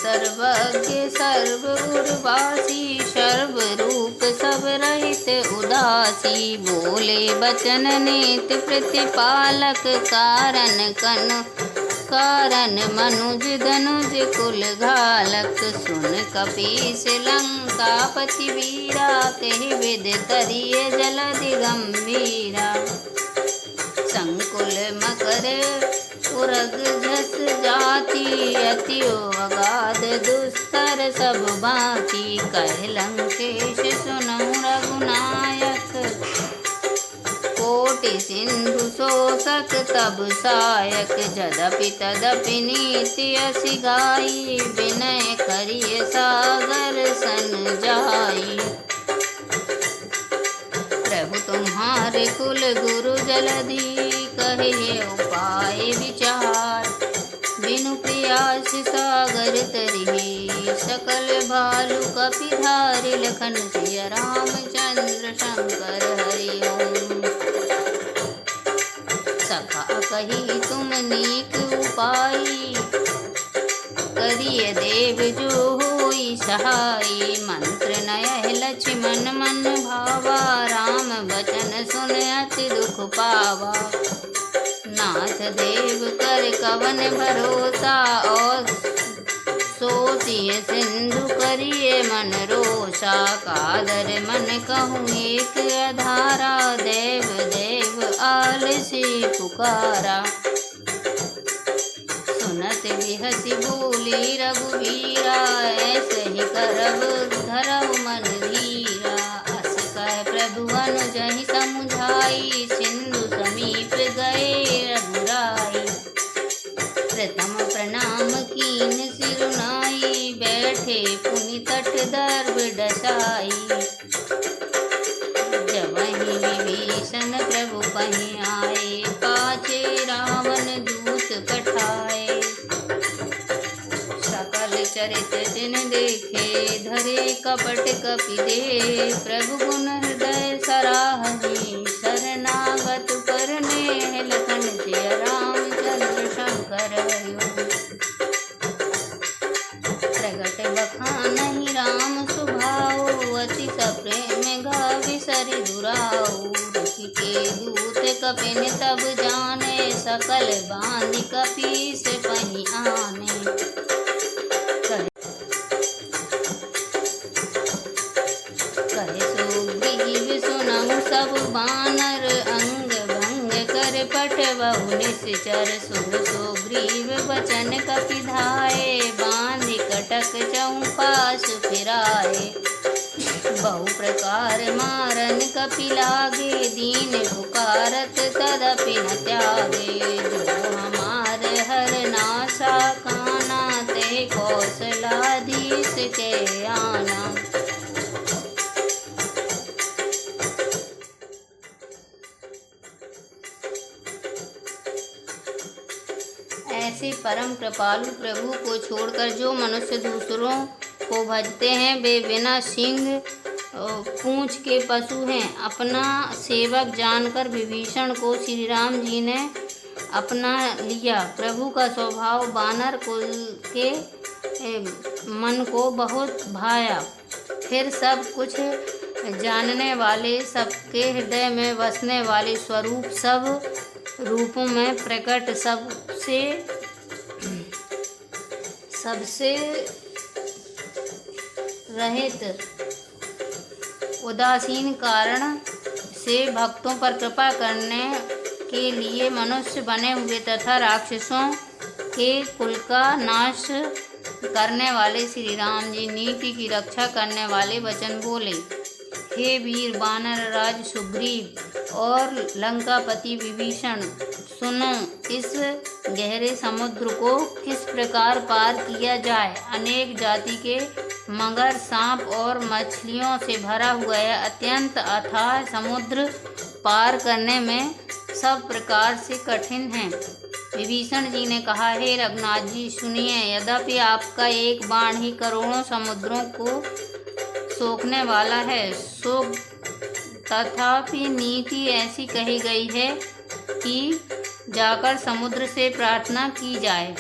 सर्वज्ञ सर्व उर्वासी, सर्वरूप सब रहित उदासी। बोले बचन नीति प्रतिपालक, कारण मनुज धनुज कुल घालक। सुन कपीस लंकापति वीरा, कहि विधि तरिय जलधि गंभीरा। संकुल मकर उरग झस जाति, अति अगाध दुस्तर सब भांति। कह लंकेश सुनहु रघुनायक, कोटि सिंधु शोषक तब सायक। यद्यपि तदपि नीति असी गाई, विनय करिय सागर सन जाई। प्रभु तुम्हारे कुल गुरु जलधि, कहिए उपाय विचार। बिनु प्रयास सागर तरिहि, सकल भालु कपिधारि। लखन सिय रामचंद्र शंकर हरि ओम। सखा कही तुम नीक उपाय, करिय देव जो होई सहाय। मंत्र नयहि लक्ष्मण मन भावा, राम बचन सुन अति दुख पावा। नाथ देव कर कवन भरोसा, और सोचिए सिंधु करिए मन रोषा। कादर मन कहूँ एक अधारा, देव देव आलसी पुकारा। सुनत बिहसी बोली रघुवीरा, ऐसे ही करब धरब मन धीरा। अस कह प्रभु अनुजहि समुझाई, सिंधु समीप गए रघुराई। प्रथम प्रणाम कीन सिरुनाई, बैठे पुनि तट दर्भ डसाई। जबहि विभीषण प्रभु पहि आए, पाछे रावण दूत पठाए। सकल चरित जिन देखे, धरे कपट कपि देह। प्रभु गुण हृदय सराहनी, शरणागत पर नेह। लखन सिय रामचंद्र शंकर हरि ओम। प्रगट बखानहि राम सुभाऊ, अति सप्रेम गावि सरि दुराऊ। ऋषि के दूत कपिन तब जाने, सकल बांधि कपीस पहि आने। कहे सुग्रीव सुनहु सब बानर, अंग भंग कर पठबहु निश्चर। सुन सुग्रीव बचन कपिधाए, बांधि कटक चहु पास फिराए। बहु प्रकार मारन कपि लागे, दीन पुकारत तदपि न त्यागे। जो हमार हर नासा काना, ते कौशलाधीश के आना। ऐसे परम कृपालु प्रभु को छोड़कर जो मनुष्य दूसरों को भजते हैं, वे बिना सींग पूंछ के पशु हैं। अपना सेवक जानकर विभीषण को श्री राम जी ने अपना लिया। प्रभु का स्वभाव वानर कुल के मन को बहुत भाया। फिर सब कुछ जानने वाले, सबके हृदय में बसने वाले स्वरूप, सब रूपों में प्रकट, सबसे रहित, उदासीन कारण से भक्तों पर कृपा करने के लिए मनुष्य बने हुए, तथा राक्षसों के कुल का नाश करने वाले श्री राम जी नीति की रक्षा करने वाले वचन बोले। हे वीर वानर राज सुग्रीव और लंकापति विभीषण, सुनो इस गहरे समुद्र को किस प्रकार पार किया जाए। अनेक जाति के मगर, सांप और मछलियों से भरा हुआ है। अत्यंत अथाह समुद्र पार करने में सब प्रकार से कठिन है। विभीषण जी ने कहा, हे रघुनाथ जी सुनिए, यद्यपि आपका एक बाण ही करोड़ों समुद्रों को सोखने वाला है, सो तथापि नीति ऐसी कही गई है कि जाकर समुद्र से प्रार्थना की जाए।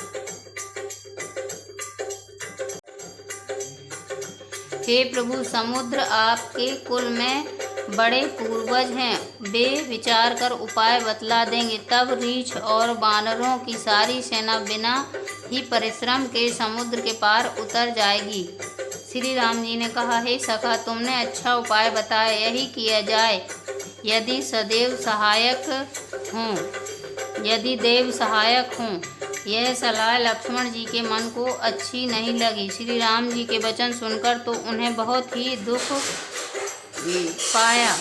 हे प्रभु, समुद्र आपके कुल में बड़े पूर्वज हैं, वे विचार कर उपाय बतला देंगे। तब रीछ और वानरों की सारी सेना बिना ही परिश्रम के समुद्र के पार उतर जाएगी। श्री राम जी ने कहा, हे सखा, तुमने अच्छा उपाय बताया, यही किया जाए। यदि सदैव सहायक हों, यदि देव सहायक हों। यह सलाह लक्ष्मण जी के मन को अच्छी नहीं लगी। श्री राम जी के वचन सुनकर तो उन्हें बहुत ही दुख पाया।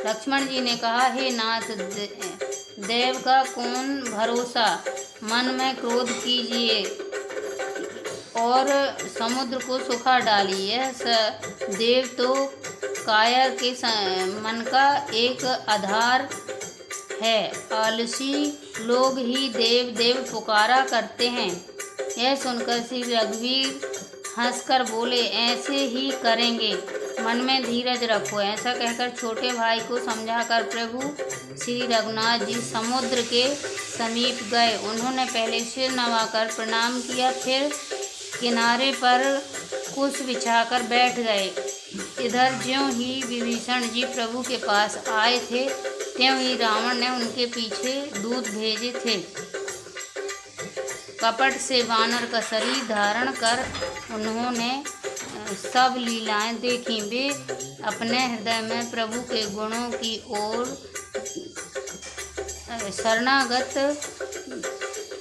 लक्ष्मण जी ने कहा, हे नाथ, देव का कौन भरोसा, मन में क्रोध कीजिए और समुद्र को सुखा डालिए। यह देव तो कायर के मन का एक आधार है। आलसी लोग ही देव देव पुकारा करते हैं। यह सुनकर श्री रघुवीर हंसकर बोले, ऐसे ही करेंगे, मन में धीरज रखो। ऐसा कहकर छोटे भाई को समझाकर प्रभु श्री रघुनाथ जी समुद्र के समीप गए। उन्होंने पहले सिर नवाकर प्रणाम किया, फिर किनारे पर कुश बिछाकर बैठ गए। इधर ज्यों ही विभीषण जी प्रभु के पास आए थे, त्यों ही रावण ने उनके पीछे दूत भेजे थे। कपट से वानर का शरीर धारण कर उन्होंने सब लीलाएं देखी। वे अपने हृदय में प्रभु के गुणों की ओर शरणागत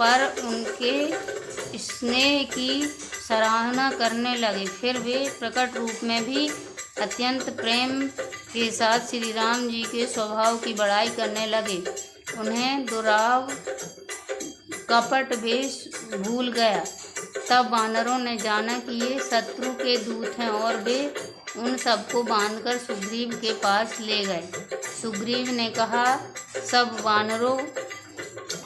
पर उनके स्नेह की सराहना करने लगे। फिर वे प्रकट रूप में भी अत्यंत प्रेम के साथ श्री राम जी के स्वभाव की बड़ाई करने लगे। उन्हें दुराव कपट वेश भूल गया। तब वानरों ने जाना कि ये शत्रु के दूत हैं और वे उन सबको बांधकर सुग्रीव के पास ले गए। सुग्रीव ने कहा, सब वानरों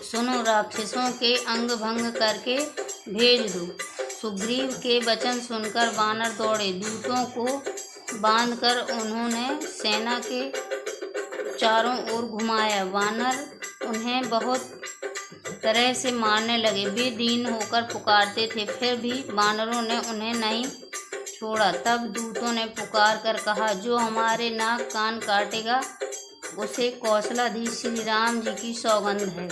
सुनो, राक्षसों के अंग भंग करके भेज दो। सुग्रीव के वचन सुनकर वानर दौड़े। दूतों को बांधकर उन्होंने सेना के चारों ओर घुमाया। वानर उन्हें बहुत तरह से मारने लगे। वे दीन होकर पुकारते थे, फिर भी वानरों ने उन्हें नहीं छोड़ा। तब दूतों ने पुकार कर कहा, जो हमारे नाक कान काटेगा उसे कौशलाधीश श्री राम जी की सौगंध है।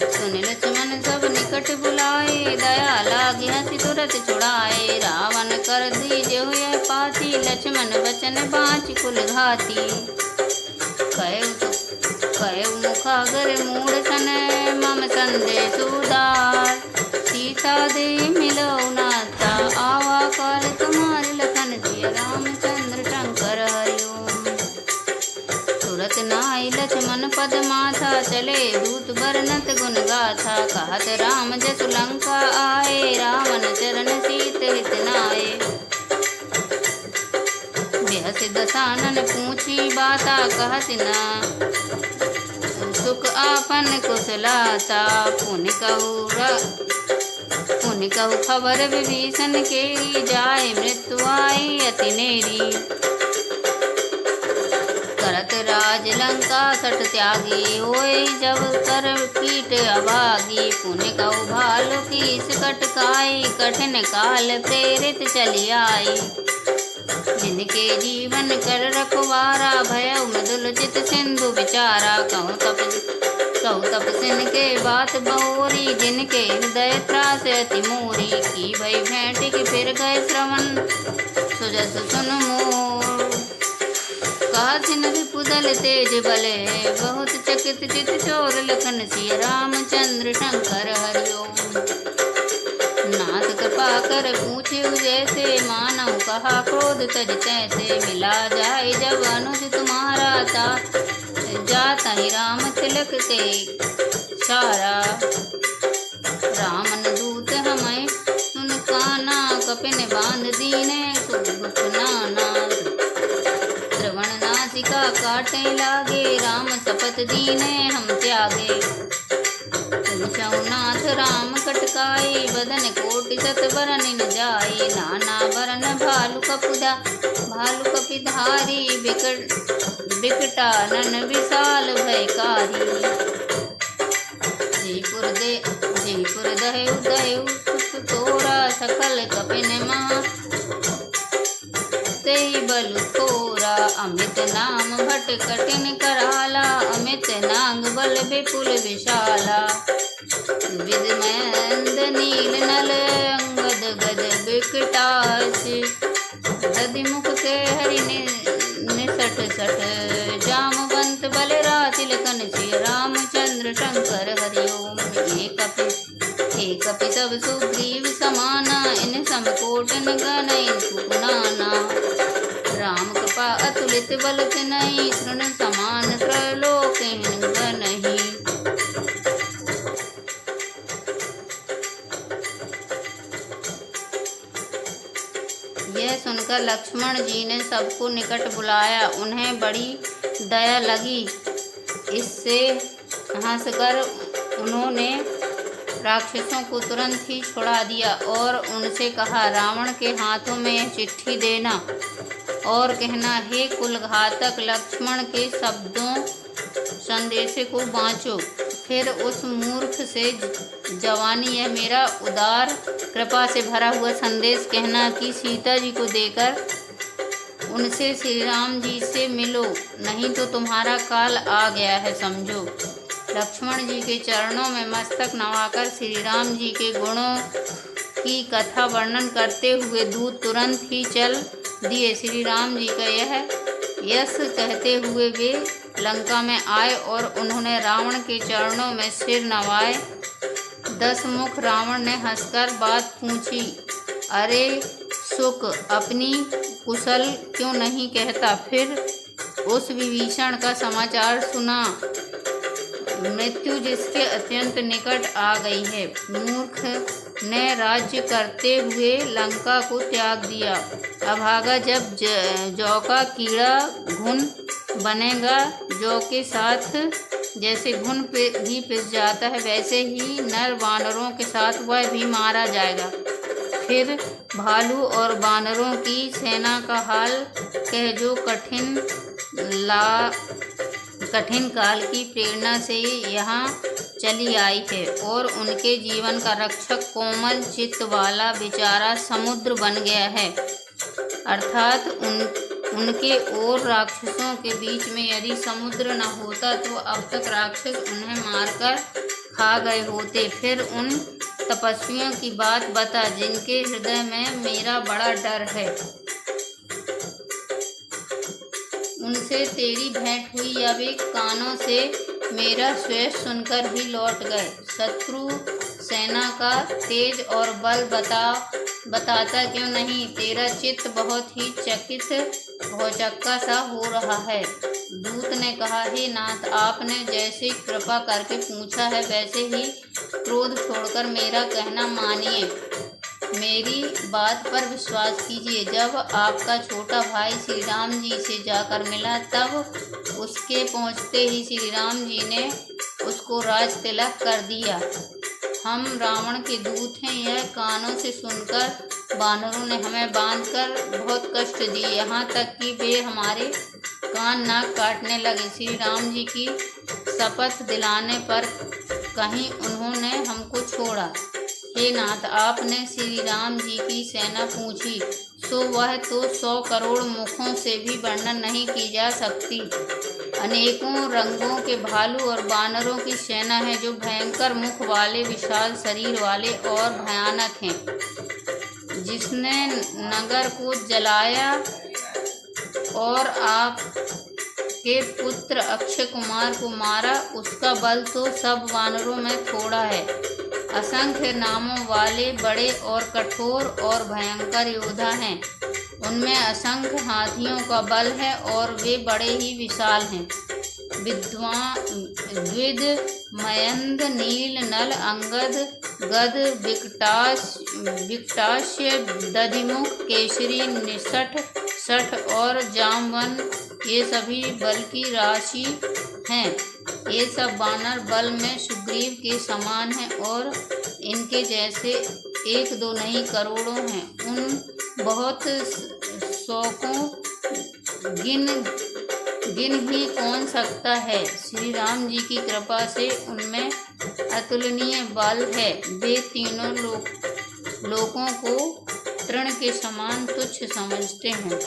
सुने लक्ष्मण सब निकट बुलाए, दया लागी हंसी तुरंत छुड़ाए। रावण कर दीजे हुए पाती, लक्ष्मण वचन बाँच कुल घाती। कयउ मुखागर मूढ़ सन, मम संदेश उदार। सीता दे मिलो नाता, आवा काल तुम्हारे लखन जिय। रामचंद्र शंकर हरिओम। तुरत नाई लक्ष्मण पद माथा, चले दूत बरनत गुण गाथा। कहत राम जसु लंका आए, रावण चरण सीत हित नाए। बेहस दसानन पूछी बाता, कहत न सुख आपन कुशलाता। पुनि कहु खबर विभीषण केरी, जाए मृत्यु आई अति नेरी। करत राज लंका सठ त्यागी, होए जब कर कीट अभागी। पुनि कहु भालु की सिकट काई, कठिन काल प्रेरित चली आई। जिनके जीवन कर रखवारा, भयउ मृदुल चित सिंधु विचारा। कहूँ तपसिन के बात बहोरी, जिनके हृदय त्रास अति मोरी। की भई भेंट के फिर गए श्रवण, सुजस सुन मोर। कासिन रिपुदल तेज बले, बहुत चकित चित चोर लखन सिय। रामचंद्र शंकर हरिओम। नाथ कृपा कर पूछे जैसे, मानव कहा क्रोध तज तैसे। मिला जाए जब अनुज तुम्हारा ता, जाता ही राम तिलक के सारा। रामन दूत हमें सुन काना, कपिन बांध दीने सुगुप नाना। श्रवण नासिका काटे लागे, राम शपथ दीने हम त्यागे। नाथ राम कटकाई, बदन कोटि सत बरन न जाई। नाना बरन भालु कपिधारी, बिकटानन विशाल भयकारी। जयपुर दहेउ सुत तोरा सकल कपिन महा तेहि बल थोरा अमित नाम भट कठिन कराला अमित नांग बल विपुल विशाला विद महेंद्र नील नल अंगद गद विकटास दधिमुख के हरि निसठ सठ जामवंत बलराज लखन सिय रामचंद्र शंकर हरिओम एक कपि सब सुग्रीव समाना इन समकोटन गण पुनाना राम कृपा अतुलित बल नहीं तृण समान त्रलोक नहीं। यह सुनकर लक्ष्मण जी ने सबको निकट बुलाया, उन्हें बड़ी दया लगी। इससे हंसकर उन्होंने राक्षसों को तुरंत ही छुड़ा दिया और उनसे कहा, रावण के हाथों में यह चिट्ठी देना और कहना, हे कुलघातक लक्ष्मण के शब्दों संदेश को बाँचो। फिर उस मूर्ख से जवानी यह मेरा उदार कृपा से भरा हुआ संदेश कहना कि सीता जी को देकर उनसे श्री राम जी से मिलो, नहीं तो तुम्हारा काल आ गया है समझो। लक्ष्मण जी के चरणों में मस्तक नवाकर श्री राम जी के गुणों की कथा वर्णन करते हुए दूत तुरंत ही चल दिए। श्री राम जी का यह यश कहते हुए वे लंका में आए और उन्होंने रावण के चरणों में सिर नवाए। 10 मुख रावण ने हंसकर बात पूछी, अरे सुक, अपनी कुशल क्यों नहीं कहता? फिर उस विभीषण का समाचार सुना, मृत्यु जिसके अत्यंत निकट आ गई है। मूर्ख ने राज्य करते हुए लंका को त्याग दिया। अभागा जब जौ का कीड़ा घुन बनेगा, जौ के साथ जैसे घुन भी पिस जाता है, वैसे ही नर वानरों के साथ वह भी मारा जाएगा। फिर भालू और वानरों की सेना का हाल कह, जो कठिन काल की प्रेरणा से यहाँ चली आई है और उनके जीवन का रक्षक कोमल चित्त वाला बेचारा समुद्र बन गया है। अर्थात उनके और राक्षसों के बीच में यदि समुद्र न होता तो अब तक राक्षस उन्हें मारकर खा गए होते। फिर उन तपस्वियों की बात बता जिनके हृदय में मेरा बड़ा डर है, उनसे तेरी भेंट हुई या वे कानों से मेरा श्वेत सुनकर ही लौट गए। शत्रु सेना का तेज और बल बताता क्यों नहीं? तेरा चित्त बहुत ही चकित भौचक्का सा हो रहा है। दूत ने कहा, हे नाथ, आपने जैसे कृपा करके पूछा है वैसे ही क्रोध छोड़कर मेरा कहना मानिए, मेरी बात पर विश्वास कीजिए। जब आपका छोटा भाई श्री राम जी से जाकर मिला, तब उसके पहुंचते ही श्री राम जी ने उसको राज तिलक कर दिया। हम रावण के दूत हैं, यह कानों से सुनकर वानरों ने हमें बांधकर बहुत कष्ट दिए, यहाँ तक कि वे हमारे कान नाक काटने लगे। श्री राम जी की शपथ दिलाने पर कहीं उन्होंने हमको छोड़ा। हे नाथ, आपने श्री राम जी की सेना पूछी, सो वह तो 100 करोड़ मुखों से भी वर्णन नहीं की जा सकती। अनेकों रंगों के भालू और वानरों की सेना है, जो भयंकर मुख वाले, विशाल शरीर वाले और भयानक हैं। जिसने नगर को जलाया और आपके पुत्र अक्षय कुमार को मारा, उसका बल तो सब वानरों में थोड़ा है। असंख्य नामों वाले बड़े और कठोर और भयंकर योद्धा हैं, उनमें असंख्य हाथियों का बल है और वे बड़े ही विशाल हैं। द्विद मयंद नील नल अंगद गद विकटास्य दधिमुख केसरी निसठ सठ और जामवन, ये सभी बल की राशि हैं। ये सब वानर बल में सुग्रीव के समान हैं और इनके जैसे 1-2 नहीं करोड़ों हैं। उन बहुत शौकों गिन ही कौन सकता है। श्री राम जी की कृपा से उनमें अतुलनीय बल है। वे तीनों लोगों को तृण के समान तुच्छ समझते हैं।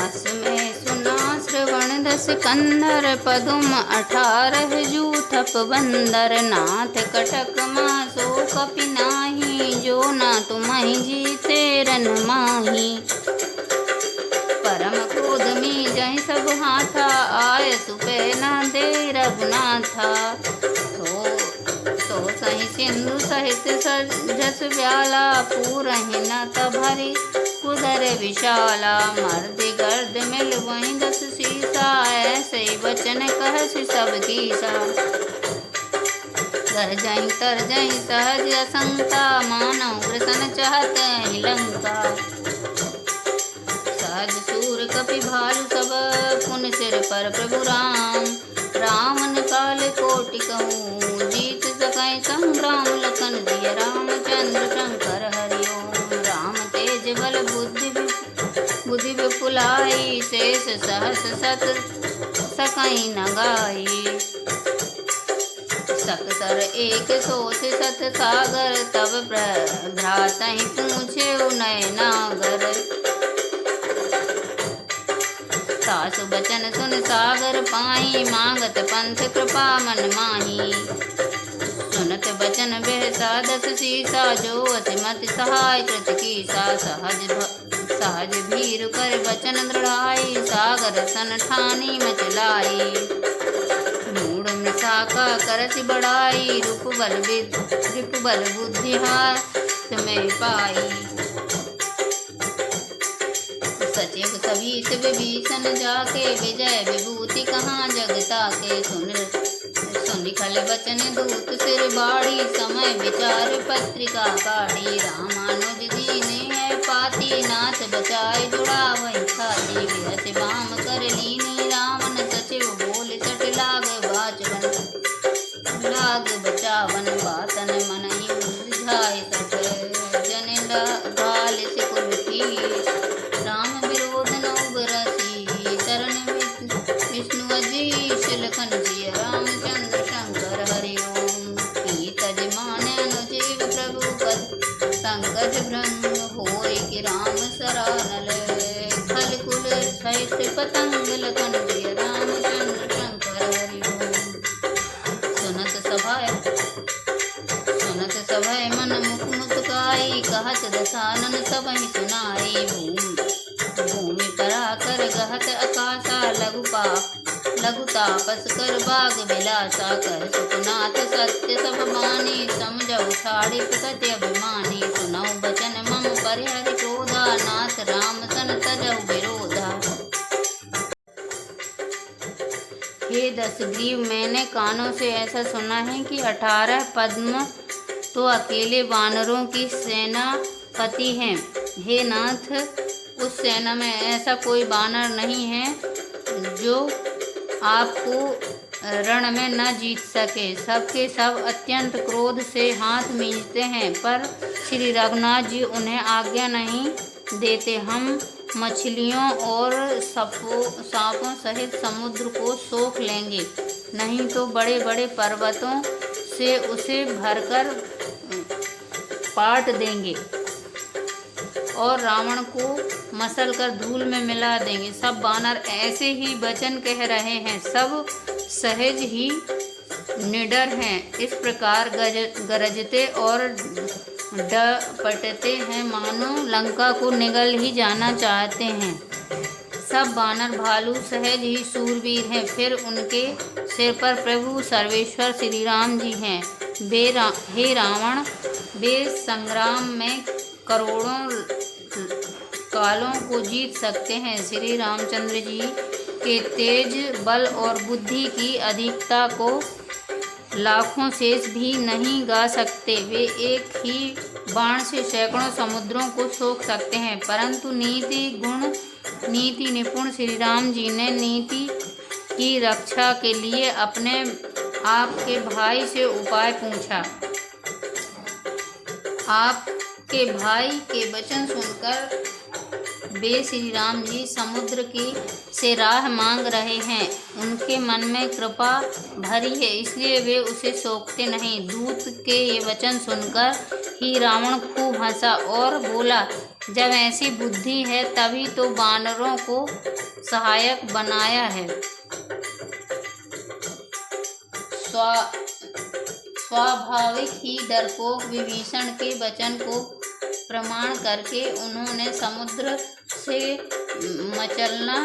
असमय सुना श्रवण 10 कंधर, पदुम 18 जूथप बंदर। नाथ कटक मासो कपि नाही, जो ना तुम्हि जीते रन माही। परम क्रोध में जहि सब हाथा, आय सुपे न दे रघुनाथा। तो सहि सिंधु सहित जस व्याला, पूरहि न तभरि उदर विशाला। मर्द गर्द मिल वहीं 10 सीसा, ऐसे वचन कहसि सब कीसा। गरजहि तरजहि सहज असंका, मानव ग्रसन चाहत ही लंका। सहज सूर कपि भालु सब, पुन सिर पर प्रभु राम। रावण काल कोटि कहूँ, जीत सकै संग्राम। लखन जिय रामचंद्र शंकर हरि ओम। राम तेज बल बुद्धि विपुलाई, शेष सहस सत सकै न गाई। सकसर एक सोच सत सागर, तब भ्रातहि पूछे नयनागर। सासु बचन सुन सागर पाई, मांगत पंथ कृपा मन माही। सुनत बचन बेहसा 10 सीसा, जो अति मति सहाय कृत कीसा। सहज भीर कर बचन दृढ़ाई, सागर सन ठानी मचलाई। मूढ़ मृषा का करसि बढ़ाई, रूप बल बुद्धि हाथ में पाई। सचिव सभीत विभीषण जाके, विजय विभूति कहाँ जगता के। सुन खल बचन दूत सिर बाड़ी, समय विचार पत्रिका काढ़ी। रामानुज दीने है पाती, नाथ बचाए जुड़ावै छाती। बिहस बाम कर लीनी रावण, सचिव बोल सट लाग बचावन। बातन मनहि बुझाय सठ, जन ढाल सिकुल की। राम विरोध नौ बरसी, शरण विष्णु अजीश। लखन जिय रामचंद्र शंकर हरि ओम। की तज माने अनुजीव प्रभु पद, पंकज भृंग होय कि राम सरानल। खल कुल सहित पतंग, लखन जिय रामचंद्र शंकर हरि ओम। सुनत सभय मन मुख मुस्काई, कहत दसानन सबहि सुनाई। भूमि पराकर गहत आकाशा, लघु तापस कर बाग बिलासा। कर सुखनाथ सत्य सब बानी, समझऊ छाड़ी प्रकृति अभिमानी। सुनऊ बचन मम परिहरि क्रोधा, नाथ राम सन तजऊ विरोधा। हे 10 ग्रीव, मैंने कानों से ऐसा सुना है कि 18 पद्म तो अकेले वानरों की सेनापति हैं। हे नाथ, उस सेना में ऐसा कोई वानर नहीं है जो आपको रण में न जीत सके। सबके सब अत्यंत क्रोध से हाथ मींचते हैं, पर श्री रघुनाथ जी उन्हें आज्ञा नहीं देते। हम मछलियों और सांपों सहित समुद्र को सोख लेंगे, नहीं तो बड़े बड़े पर्वतों से उसे भरकर पाट देंगे और रावण को मसल कर धूल में मिला देंगे। सब वानर ऐसे ही वचन कह रहे हैं, सब सहज ही निडर हैं। इस प्रकार गरजते और डपटते हैं, मानो लंका को निगल ही जाना चाहते हैं। सब वानर भालू सहज ही सूरवीर हैं। फिर उनके सिर पर प्रभु सर्वेश्वर श्री राम जी हैं। हे रावण, वे संग्राम में करोड़ों कालों को जीत सकते हैं। श्री रामचंद्र जी के तेज बल और बुद्धि की अधिकता को लाखों शेष भी नहीं गा सकते। वे एक ही बाण से सैकड़ों समुद्रों को सोख सकते हैं। परंतु नीति निपुण श्री राम जी ने नीति की रक्षा के लिए अपने आपके भाई से उपाय पूछा। आपके भाई के वचन सुनकर वे श्री राम जी समुद्र की से राह मांग रहे हैं। उनके मन में कृपा भरी है, इसलिए वे उसे सोखते नहीं। दूत के ये वचन सुनकर ही रावण खूब हंसा और बोला, जब ऐसी बुद्धि है तभी तो वानरों को सहायक बनाया है। स्वाभाविक ही डरपोक विभीषण के वचन को प्रमाण करके उन्होंने समुद्र से मचलना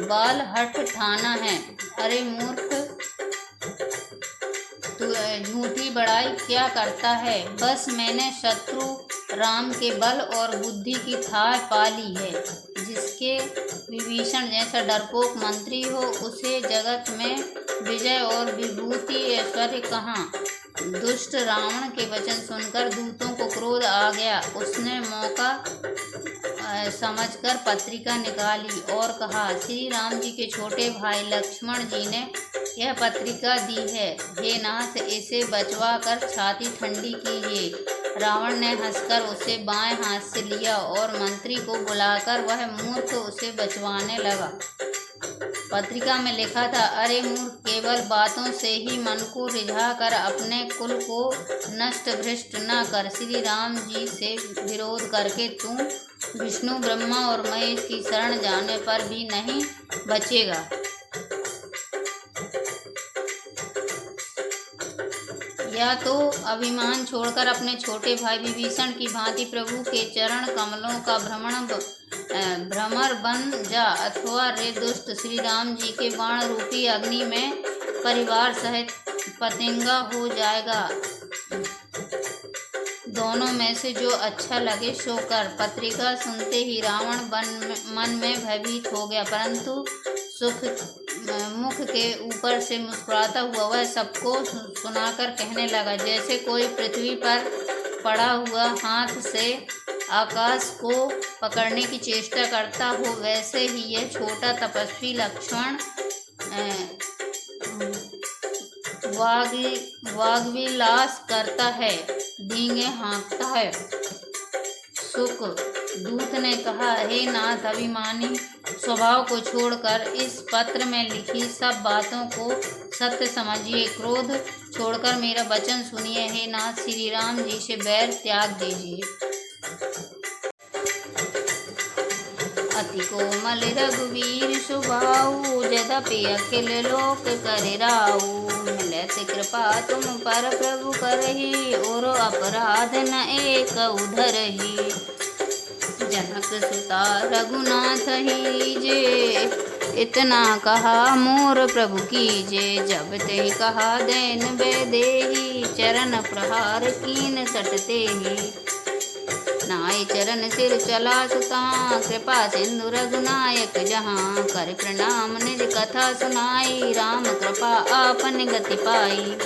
बाल हठ ठाना है। अरे मूर्ख, तू झूठी बड़ाई क्या करता है? बस मैंने शत्रु राम के बल और बुद्धि की थाह पा ली है। जिसके विभीषण जैसा डरपोक मंत्री हो, उसे जगत में विजय और विभूति ऐश्वर्य कहाँ। दुष्ट रावण के वचन सुनकर दूतों को क्रोध आ गया। उसने मौका समझकर पत्रिका निकाली और कहा, श्री राम जी के छोटे भाई लक्ष्मण जी ने यह पत्रिका दी है। हे नाथ, इसे बचवा कर छाती ठंडी कीजिए। रावण ने हंसकर उसे बाएं हाथ से लिया और मंत्री को बुलाकर वह मूर्ख उसे बचवाने लगा। पत्रिका में लिखा था, अरे मूर्ख, केवल बातों से ही मन को रिझा कर अपने कुल को नष्ट भ्रष्ट न कर। श्री राम जी से विरोध करके तू विष्णु ब्रह्मा और महेश की शरण जाने पर भी नहीं बचेगा। या तो अभिमान छोड़कर अपने छोटे भाई विभीषण की भांति प्रभु के चरण कमलों का भ्रमर बन जा, अथवा रे दुष्ट, श्री राम जी के बाण रूपी अग्नि में परिवार सहित पतंगा हो जाएगा। दोनों में से जो अच्छा लगे सो कर। पत्रिका सुनते ही रावण मन में भयभीत हो गया, परंतु मुख के ऊपर से मुस्कुराता हुआ वह सबको सुनाकर कहने लगा, जैसे कोई पृथ्वी पर पड़ा हुआ हाथ से आकाश को पकड़ने की चेष्टा करता हो, वैसे ही यह छोटा तपस्वी लक्ष्मण वाग्विलास करता है, डींगे हाँकता है। सुक दूत ने कहा, हे नाथ, अभिमानी स्वभाव को छोड़कर इस पत्र में लिखी सब बातों को सत्य समझिए। क्रोध छोड़कर मेरा वचन सुनिए। हे नाथ, श्री राम जी से बैर त्याग दीजिए। अति कोमल रघुवीर सुभाऊ, जदपि अखिल लोक करे राऊ। मिलत कृपा तुम पर प्रभु करही, और अपराध न एक उधरही। जनक सुता रघुनाथ ही जे, इतना कहा मोर प्रभु कीजे। जब ते कहा देन बेदेही, चरण प्रहार कीन सटते ही। नाय चरण सिर चला सुता, कृपा सिंधु रघुनायक जहाँ। कर प्रणाम निज कथा सुनाई, राम कृपा आपन गति पाई।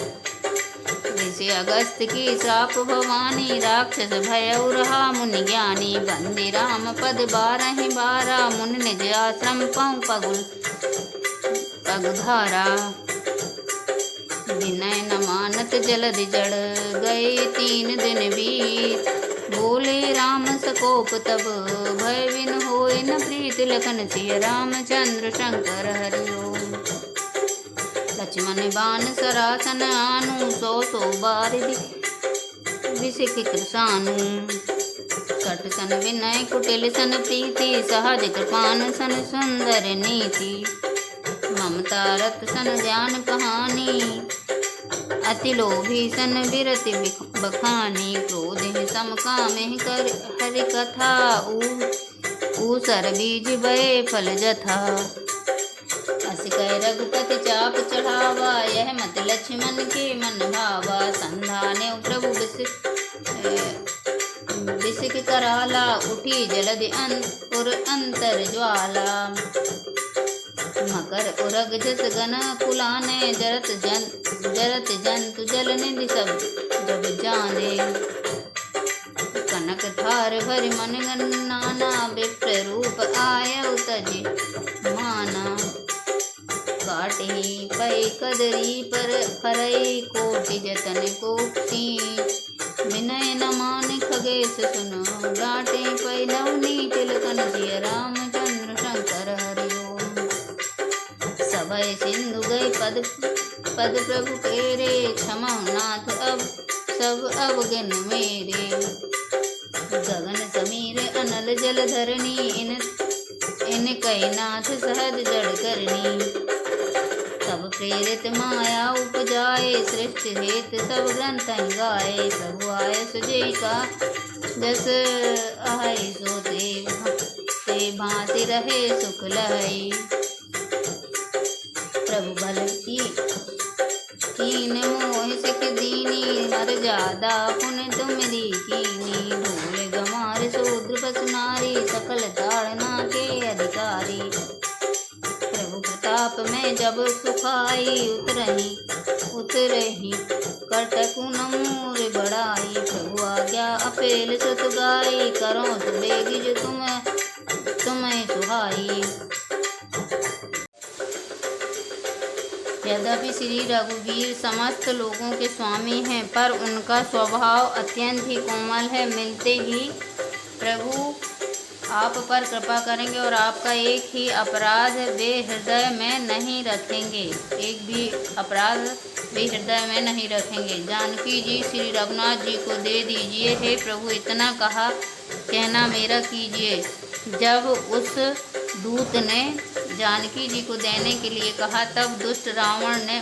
ऋषि अगस्त की श्राप भवानी, राक्षस भयउ रहा मुनि ज्ञानी। बंदी राम पद 12 मुनि निज आश्रम पहुँ पगुधारा। विनय न मानत जलधि जड़, गए 3 दिन बीत। बोले राम सकोप तब, भय बिन होए न प्रीत। लखन सिय रामचंद्र शंकर हरि ओम। लक्ष्मण बाण सरासन आनु, 100 बार विसिख कृसानु। सठ सन विनय कुटिल सन प्रीति, सहज कृपान सन सुंदर नीति। ममता रत सन ज्ञान कहानी, अति लोभी सन बिरति बखानी। क्रोध सम कामहि कर हरि कथा, ऊसर बीज बये फल जथा। अस कह रघुपति चाप चढ़ावा, यह मत लक्ष्मण के मन भावा। संधाने प्रभु बिसिक कराला, उठी जलधि अंतर ज्वाला। मकर उरग जस गन कुलाने, जरत जंतु जल निधि सब जब जाने। कनक थार भरि मन नाना, विप्र रूप आयउ तज माना। काटहि पै कदरी पर फरई, कोटि जतन को विनय न मान खगेश सुनो, डांटे पै नवनीत तिलकन जिय रामचंद्र शंकर हरिओम। सभय सिंधु गए पद पद प्रभु केरे, क्षमा नाथ अब सब अवगन मेरे। गगन समीर अनल जल धरनी, इन कई नाथ सहज जड़ करनी। तब प्रेरित माया उपजाए, सृष्टि हेत सब ग्रंथ गाए। प्रभु आय सुजय का जस आय सो ते भांति रहे सुख लहई। प्रभु भल कीन मोह सिख दीनी, मर्यादा पुन तुम कीनी। ढोल गमार शूद्र पशु नारी, सकल ताड़ना के अधिकारी। प्रभु प्रताप में जब सुखाई, उतरही कटकु न मोर बढ़ाई। प्रभु आज्ञा अपेल सुत गाई, करो सुबेग जो तुम्हें सुहाई। यद्यपि श्री रघुवीर समस्त लोगों के स्वामी हैं, पर उनका स्वभाव अत्यंत ही कोमल है। मिलते ही प्रभु आप पर कृपा करेंगे और आपका एक ही अपराध वे हृदय में नहीं रखेंगे, एक भी अपराध वे हृदय में नहीं रखेंगे। जानकी जी श्री रघुनाथ जी को दे दीजिए, हे प्रभु इतना कहना मेरा कीजिए। जब उस दूत ने जानकी जी को देने के लिए कहा, तब दुष्ट रावण ने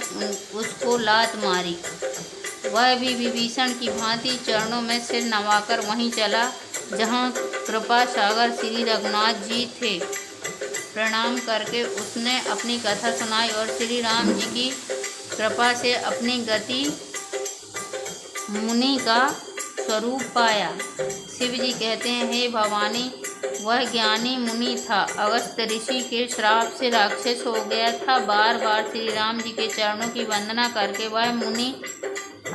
उसको लात मारी। वह भी विभीषण की भांति चरणों में सिर नवाकर वहीं चला जहाँ कृपा सागर श्री रघुनाथ जी थे। प्रणाम करके उसने अपनी कथा सुनाई और श्री राम जी की कृपा से अपनी गति मुनि का स्वरूप पाया। शिव जी कहते हैं, हे भवानी, वह ज्ञानी मुनि था, अगस्त्य ऋषि के श्राप से राक्षस हो गया था। बार बार श्री राम जी के चरणों की वंदना करके वह मुनि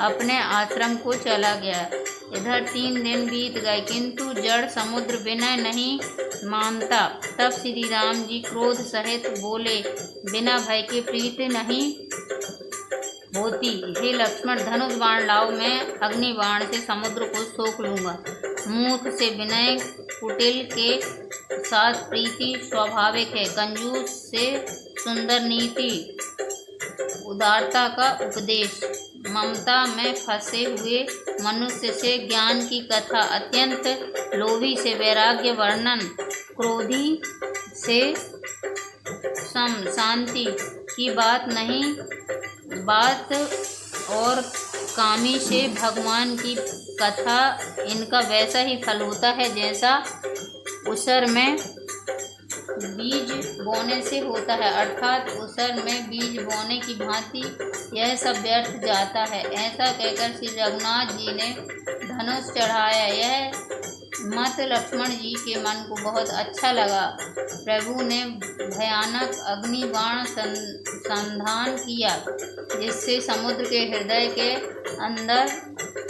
अपने आश्रम को चला गया। इधर 3 दिन बीत गए, किंतु जड़ समुद्र विनय नहीं मानता। तब श्री राम जी क्रोध सहित बोले, बिना भय के प्रीति नहीं होती। हे लक्ष्मण, धनुष बाण लाओ, मैं अग्नि बाण से समुद्र को सोख लूँगा। मूर्ख से विनय, कुटिल के साथ प्रीति स्वाभाविक है। कंजूस से सुंदर नीति, उदारता का उपदेश, ममता में फंसे हुए मनुष्य से ज्ञान की कथा, अत्यंत लोभी से वैराग्य वर्णन, क्रोधी से शांति की बात और कामी से भगवान की कथा। इनका वैसा ही फल होता है जैसा उसर में बीज बोने से होता है, अर्थात उसर में बीज बोने की भांति यह सब व्यर्थ जाता है। ऐसा कहकर श्री रघुनाथ जी ने धनुष चढ़ाया। यह मत लक्ष्मण जी के मन को बहुत अच्छा लगा। प्रभु ने भयानक अग्नि बाण संधान किया, जिससे समुद्र के हृदय के अंदर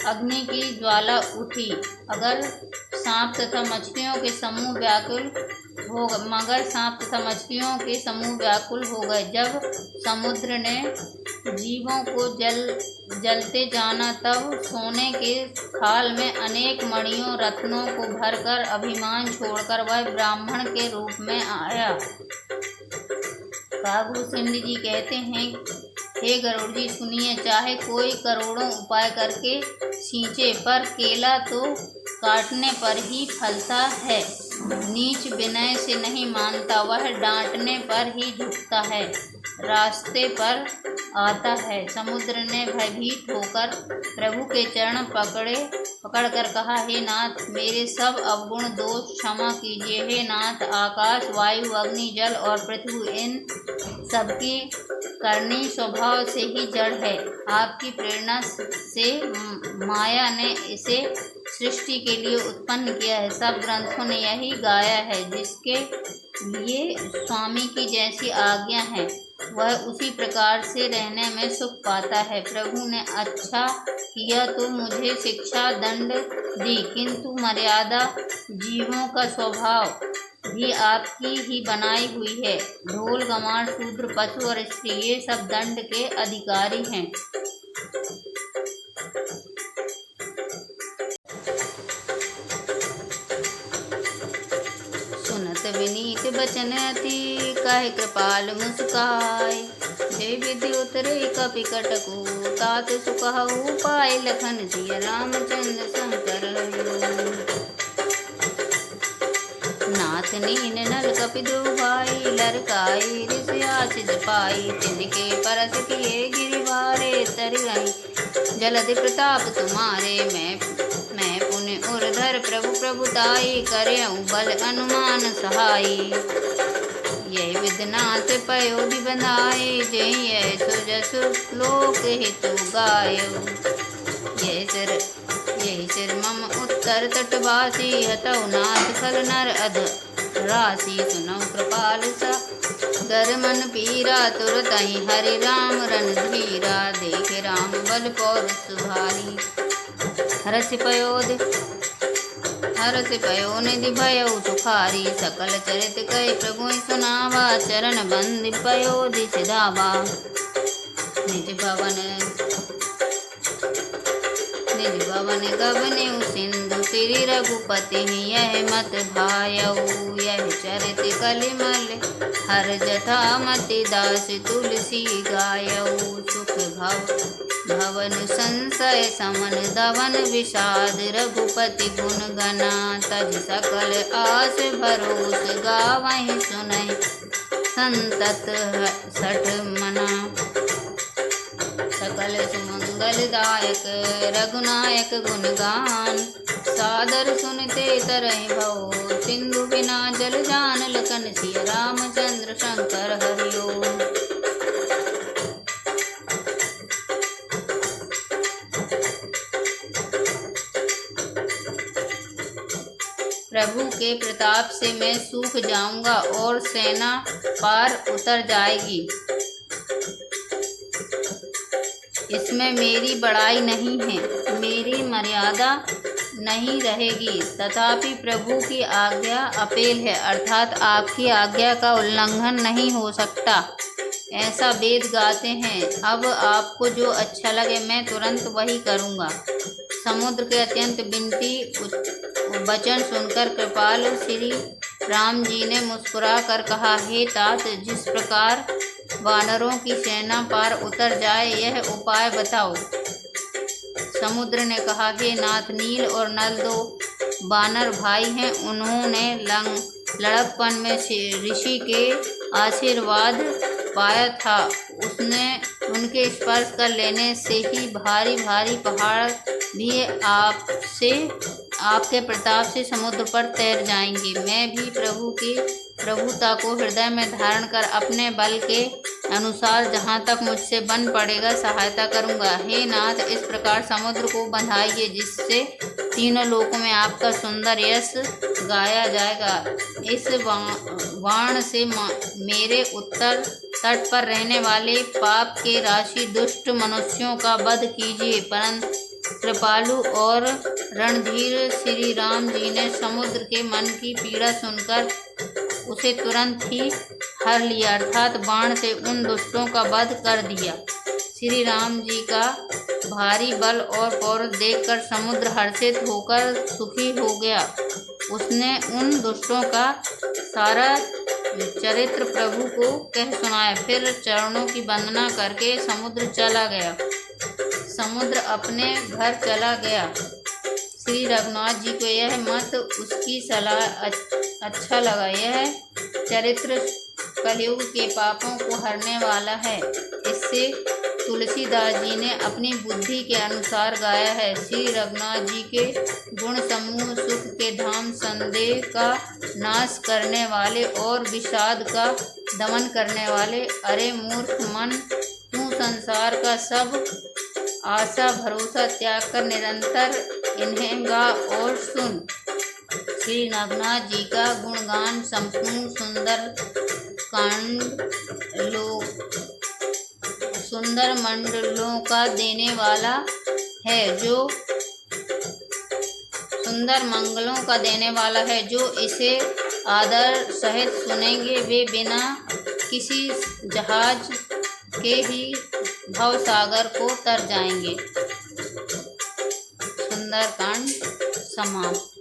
अग्नि की ज्वाला उठी। अगर सांप तथा मछलियों के समूह व्याकुल हो गए। जब समुद्र ने जीवों को जलते जाना, तब सोने के थाल में अनेक मणियों रत्नों को भरकर अभिमान छोड़कर वह ब्राह्मण के रूप में आया। कागू सिंह जी कहते हैं, हे गरुड़ जी सुनिए, चाहे कोई करोड़ों उपाय करके सींचे, पर केला तो काटने पर ही फलता है। नीच विनय से नहीं मानता, वह डांटने पर ही झुकता है, रास्ते पर आता है। समुद्र ने भयभीत होकर प्रभु के चरण पकड़कर कहा, हे नाथ, मेरे सब अवगुण दोष क्षमा कीजिए। हे नाथ, आकाश, वायु, अग्नि, जल और पृथ्वी, इन सबकी करनी स्वभाव से ही जड़ है। आपकी प्रेरणा से माया ने इसे सृष्टि के लिए उत्पन्न किया है। सब ग्रंथों ने यही गाया है, जिसके लिए स्वामी की जैसी आज्ञा है, वह उसी प्रकार से रहने में सुख पाता है। प्रभु ने अच्छा किया तो मुझे शिक्षा दंड दी, किंतु मर्यादा जीवों का स्वभाव भी आपकी ही बनाई हुई है। ढोल, गमार, शूद्र, पशु और स्त्री, ये सब दंड के अधिकारी हैं। विनीत बचन अति, काहे कृपाल मुस्काय। जय विधि उतरे कपि कटको, तात सुकहु पाए लखन सिय रामचंद्र शंकर हरिओ। नाथ नीन नल कपि दो भाई, लरकाई ऋषि आशीष पाई। तिनके परस किए गिरिवारे, तरि रही जलधि प्रताप तुम्हारे। मैं पुण्य उर्धर प्रभु प्रभुताई, करे बल अनुमान सहाई। यह विधनाथ पयोधि बंधाए, जय सुजसु लोक हितु गायो। यही सिर मम उत्तर तटवासी, हतौ नाथ खल नर अध राशि। सुनौ कृपाल सा गर मन पीरा, तुरतहि हरि राम रणधीरा। देखे राम बल पौरुष भारी, हरषि पयोनिधि भयउ सुखारी। सकल चरित कहि प्रभु सुनावा, चरण बंदि पयोधि सिधावा। निज भवन गबनेउ सिंधु, श्री रघुपति यह मत भायऊ। यह चरित कलिमल हर जथा मति, दास तुलसी गायऊ। सुख भवन संशय समन दवन विषाद, रघुपति गुण गना तज सकल आस भरोस। गावहि सुनहि संतत सठ मना, सकल सुमंगलदायक रघुनायक गुणगान। सादर सुनते तरहि भव, सिंधु बिना जल जान। लखन सिय रामचंद्र शंकर हरिओ। प्रभु के प्रताप से मैं सूख जाऊंगा और सेना पार उतर जाएगी, इसमें मेरी बड़ाई नहीं है, मेरी मर्यादा नहीं रहेगी। तथापि प्रभु की आज्ञा अपेल है, अर्थात आपकी आज्ञा का उल्लंघन नहीं हो सकता, ऐसा वेद गाते हैं। अब आपको जो अच्छा लगे मैं तुरंत वही करूँगा। समुद्र के अत्यंत विनती वचन सुनकर कृपाल श्री राम जी ने मुस्कुरा कर कहा, हे तात, जिस प्रकार वानरों की सेना पार उतर जाए यह उपाय बताओ। समुद्र ने कहा, हे नाथ, नील और नल दो वानर भाई हैं, उन्होंने लड़कपन में ऋषि के आशीर्वाद पाया था। उनके स्पर्श कर लेने से ही भारी भारी पहाड़ भी आपके प्रताप से समुद्र पर तैर जाएंगे। मैं भी प्रभु की प्रभुता को हृदय में धारण कर अपने बल के अनुसार जहाँ तक मुझसे बन पड़ेगा सहायता करूँगा। हे नाथ, इस प्रकार समुद्र को बंधाइए जिससे तीनों लोकों में आपका सुंदर यश गाया जाएगा। इस बाण से मेरे उत्तर तट पर रहने वाले पाप के राशि दुष्ट मनुष्यों का वध कीजिए। परंतु कृपालु और रणधीर श्री राम जी ने समुद्र के मन की पीड़ा सुनकर उसे तुरंत ही हर लिया, अर्थात बाण से उन दुष्टों का वध कर दिया। श्री राम जी का भारी बल और पौरुष देखकर समुद्र हर्षित होकर सुखी हो गया। उसने उन दुष्टों का सारा चरित्र प्रभु को कह सुनाया। फिर चरणों की वंदना करके समुद्र चला गया। समुद्र अपने घर चला गया। श्री रघुनाथ जी को यह मत उसकी सलाह अच्छा लगा। यह चरित्र कलयुग के पापों को हरने वाला है। इससे तुलसीदास जी ने अपनी बुद्धि के अनुसार गाया है। श्री रघुनाथ जी के गुण समूह सुख के धाम, संदेह का नाश करने वाले और विषाद का दमन करने वाले। अरे मूर्ख मन, तू संसार का सब आशा भरोसा त्याग कर निरंतर इन्हें गा और सुन। श्री रघुनाथ जी का गुणगान संपूर्ण सुंदर मंडलों का देने वाला है, जो सुंदर मंगलों का देने वाला है। जो इसे आदर सहित सुनेंगे वे बिना किसी जहाज के ही भवसागर को तर जाएंगे। सुंदरकांड समाप्त।